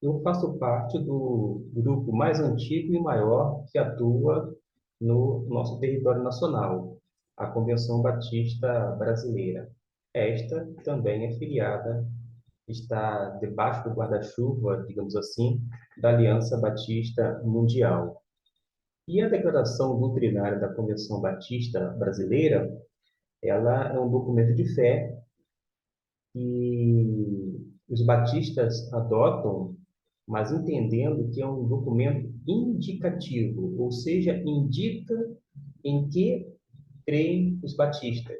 Eu faço parte do grupo mais antigo e maior que atua no nosso território nacional, a Convenção Batista Brasileira. Esta também é filiada, está debaixo do guarda-chuva, digamos assim, da Aliança Batista Mundial. E a Declaração Doutrinária da Convenção Batista Brasileira, ela é um documento de fé que os batistas adotam, mas entendendo que é um documento indicativo, ou seja, indica em que creem os batistas.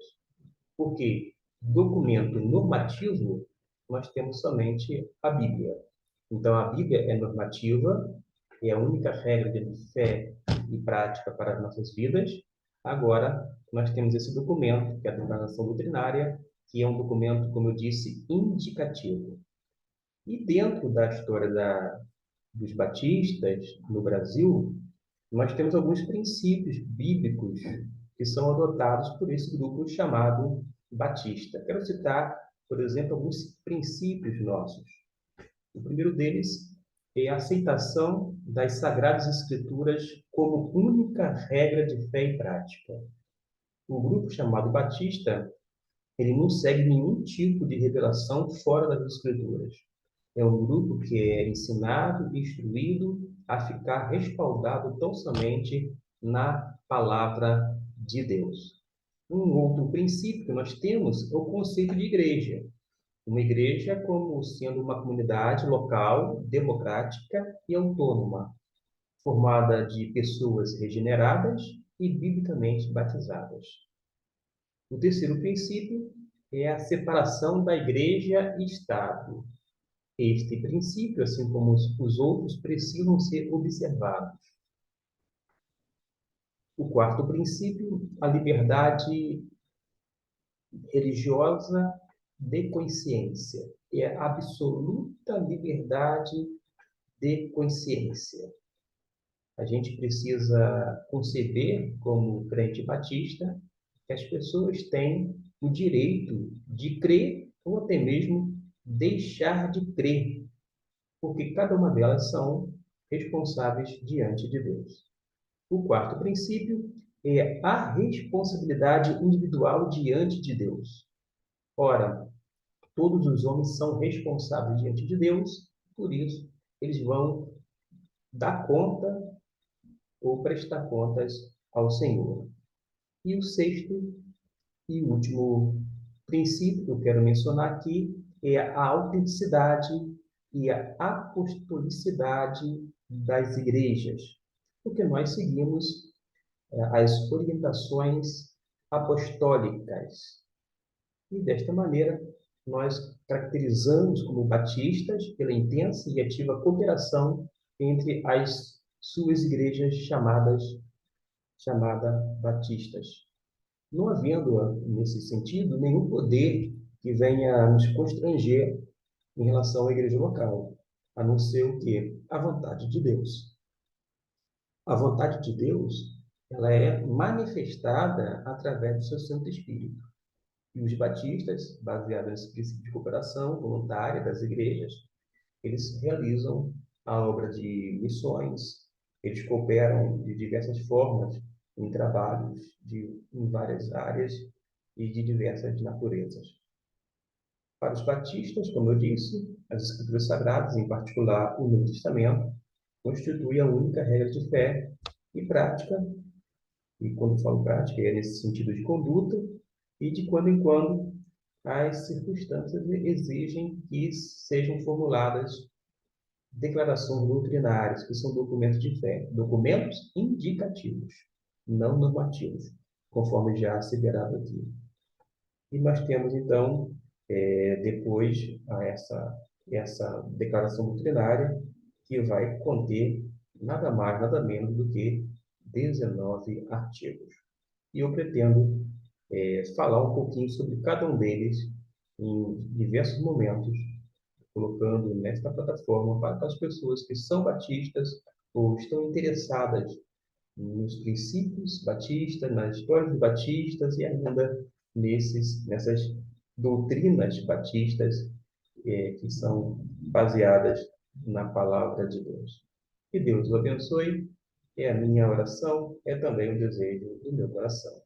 Porque documento normativo nós temos somente a Bíblia. Então a Bíblia é normativa, é a única regra de fé e prática para as nossas vidas. Agora nós temos esse documento, que é a Declaração Doutrinária, que é um documento, como eu disse, indicativo. E dentro da história dos batistas no Brasil, nós temos alguns princípios bíblicos que são adotados por esse grupo chamado batista. Quero citar, por exemplo, alguns princípios nossos. O primeiro deles é a aceitação das Sagradas Escrituras como única regra de fé e prática. O grupo chamado batista, ele não segue nenhum tipo de revelação fora das Escrituras. É um grupo que é ensinado e instruído a ficar respaldado tão somente na palavra de Deus. Um outro princípio que nós temos é o conceito de igreja. Uma igreja como sendo uma comunidade local, democrática e autônoma, formada de pessoas regeneradas e biblicamente batizadas. O terceiro princípio é a separação da igreja e Estado. Este princípio, assim como os outros, precisam ser observados. O quarto princípio, a liberdade religiosa de consciência. É a absoluta liberdade de consciência. A gente precisa conceber, como crente batista, que as pessoas têm o direito de crer ou até mesmo deixar de crer, porque cada uma delas são responsáveis diante de Deus. O quarto princípio é a responsabilidade individual diante de Deus. Ora, todos os homens são responsáveis diante de Deus, por isso eles vão dar conta ou prestar contas ao Senhor. E o sexto e último princípio que eu quero mencionar aqui é a autenticidade e a apostolicidade das igrejas, porque nós seguimos as orientações apostólicas. E desta maneira, nós caracterizamos como batistas pela intensa e ativa cooperação entre as suas igrejas chamada batistas, não havendo, nesse sentido, nenhum poder que venha nos constranger em relação à igreja local, a não ser o quê? A vontade de Deus. A vontade de Deus, ela é manifestada através do seu Santo Espírito. E os batistas, baseados nesse princípio de cooperação voluntária das igrejas, eles realizam a obra de missões, eles cooperam de diversas formas em trabalhos em várias áreas e de diversas naturezas. Para os batistas, como eu disse, as Escrituras Sagradas, em particular o Novo Testamento, constituem a única regra de fé e prática, e quando falo prática é nesse sentido de conduta, e de quando em quando as circunstâncias exigem que sejam formuladas declarações doutrinárias, que são documentos de fé, documentos indicativos, não normativos, conforme já asseverado aqui. E nós temos, então, depois, essa declaração doutrinária, que vai conter nada mais, nada menos do que 19 artigos. E eu pretendo falar um pouquinho sobre cada um deles em diversos momentos, colocando nesta plataforma para as pessoas que são batistas ou estão interessadas nos princípios batistas, nas histórias dos batistas e ainda nessas doutrinas batistas que são baseadas na palavra de Deus. Que Deus o abençoe. É a minha oração, é também o desejo do meu coração.